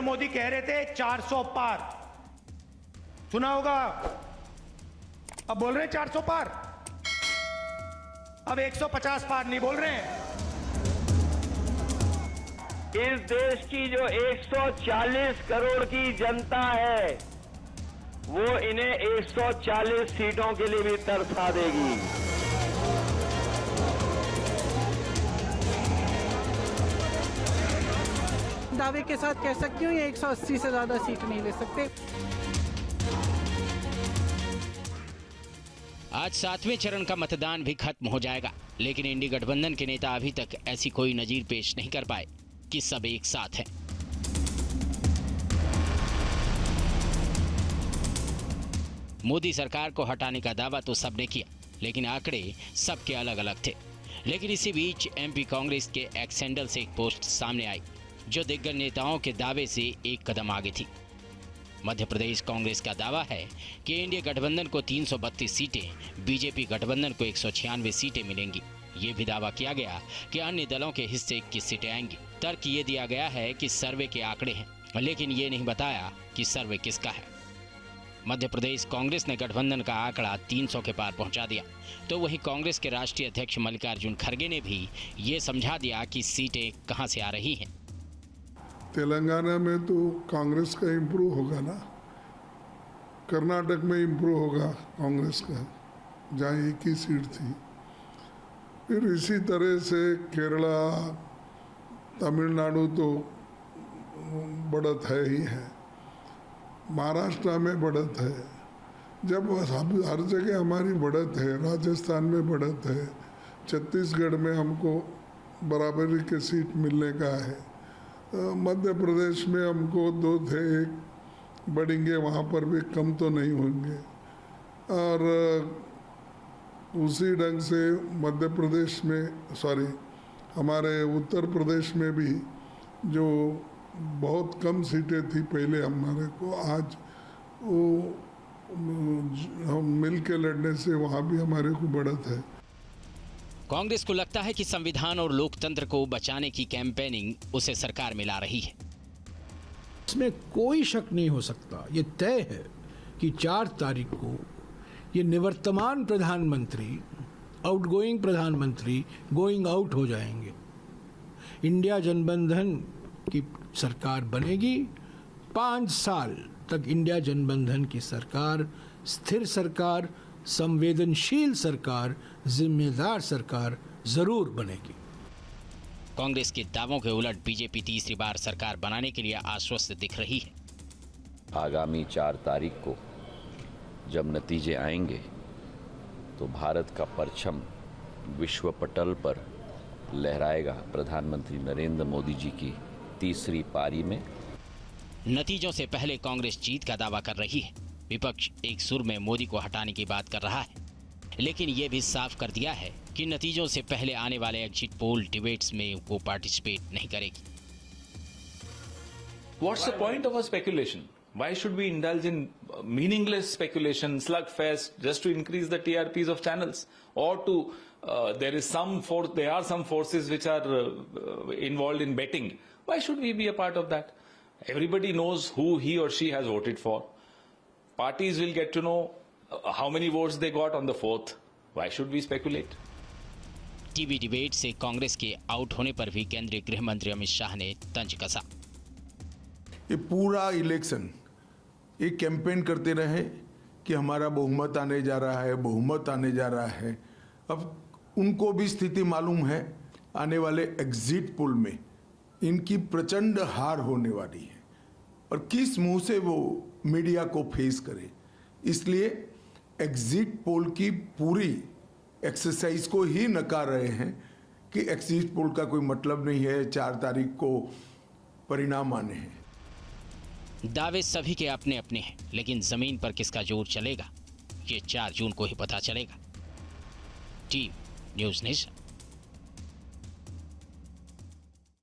नरेंद्र मोदी कह रहे थे 400 पार, सुना होगा, अब बोल रहे हैं 400 पार, अब 150 पार नहीं बोल रहे हैं। इस देश की जो 140 करोड़ की जनता है वो इन्हें 140 सीटों के लिए भी तरसा देगी। दावे के साथ कह सकती हूँ ये 180 से ज्यादा सीट नहीं ले सकते। आज 7वें चरण का मतदान भी खत्म हो जाएगा, लेकिन इंडी गठबंधन के नेता अभी तक ऐसी कोई नजीर पेश नहीं कर पाए कि सब एक साथ हैं। मोदी सरकार को हटाने का दावा तो सबने किया, लेकिन आंकड़े सबके अलग अलग थे। लेकिन इसी बीच एमपी कांग्रेस के एक्स हैंडल से एक पोस्ट सामने आई जो दिग्गज नेताओं के दावे से एक कदम आगे थी। मध्य प्रदेश कांग्रेस का दावा है कि इंडिया गठबंधन को 332 सीटें, बीजेपी गठबंधन को 196 सीटें मिलेंगी। ये भी दावा किया गया कि अन्य दलों के हिस्से 21 सीटें आएंगी। तर्क ये दिया गया है कि सर्वे के आंकड़े हैं, लेकिन ये नहीं बताया कि सर्वे किसका है। मध्य प्रदेश कांग्रेस ने गठबंधन का आंकड़ा 300 के पार पहुंचा दिया, तो वहीं कांग्रेस के राष्ट्रीय अध्यक्ष मल्लिकार्जुन खड़गे ने भी ये समझा दिया कि सीटें कहां से आ रही हैं। तेलंगाना में तो कांग्रेस का इम्प्रूव होगा ना, कर्नाटक में इम्प्रूव होगा कांग्रेस का, जहाँ एक ही सीट थी। फिर इसी तरह से केरला, तमिलनाडु तो बढ़त है ही है, महाराष्ट्र में बढ़त है। जब हर जगह हमारी बढ़त है, राजस्थान में बढ़त है, छत्तीसगढ़ में हमको बराबरी के सीट मिलने का है, मध्य प्रदेश में हमको 2 थे, 1 बढ़ेंगे, वहाँ पर भी कम तो नहीं होंगे। और उसी ढंग से मध्य प्रदेश में हमारे उत्तर प्रदेश में भी जो बहुत कम सीटें थी पहले हमारे को, आज वो हम मिल के लड़ने से वहाँ भी हमारे को बढ़त है। कांग्रेस को लगता है कि संविधान और लोकतंत्र को बचाने की कैंपेनिंग उसे सरकार में ला रही है। इसमें कोई शक नहीं हो सकता, ये तय है कि 4 तारीख को ये निवर्तमान प्रधानमंत्री, आउटगोइंग प्रधानमंत्री गोइंग आउट हो जाएंगे। इंडिया जनबंधन की सरकार बनेगी। 5 साल तक इंडिया जनबंधन की सरकार स्थिर सरकार, संवेदनशील सरकार, जिम्मेदार सरकार जरूर बनेगी। कांग्रेस के दावों के उलट बीजेपी तीसरी बार सरकार बनाने के लिए आश्वस्त दिख रही है। आगामी 4 तारीख को जब नतीजे आएंगे तो भारत का परचम विश्व पटल पर लहराएगा प्रधानमंत्री नरेंद्र मोदी जी की तीसरी पारी में। नतीजों से पहले कांग्रेस जीत का दावा कर रही है। विपक्ष एक सुर में मोदी को हटाने की बात कर रहा है, लेकिन यह भी साफ कर दिया है कि नतीजों से पहले आने वाले एग्जिट पोल डिबेट्स में वो पार्टिसिपेट नहीं करेगी। What's the point of a speculation? Why should we indulge in meaningless speculation, slugfest, just to increase the TRPs of channels, or to there are some forces which are involved in betting. Why should we be a part of that? Everybody knows who he or she has voted for. Parties will get to know how many votes they got on the 4th. Why should we speculate? TV debate से कांग्रेस के out होने पर भी केंद्रीय गृह मंत्री अमित शाह ने तंज कसा। ये पूरा इलेक्शन एक कैंपेन करते रहे कि हमारा बहुमत आने जा रहा है, बहुमत आने जा रहा है। अब उनको भी स्थिति मालूम है, आने वाले एग्जिट पोल में इनकी प्रचंड हार होने वाली है और किस मुंह से वो मीडिया को फेस करे। इसलिए एग्जिट पोल की पूरी एक्सरसाइज को ही नकार रहे हैं कि एग्जिट पोल का कोई मतलब नहीं है, 4 तारीख को परिणाम आने हैं। दावे सभी के अपने अपने हैं, लेकिन जमीन पर किसका जोर चलेगा ये 4 जून को ही पता चलेगा। TV news nation.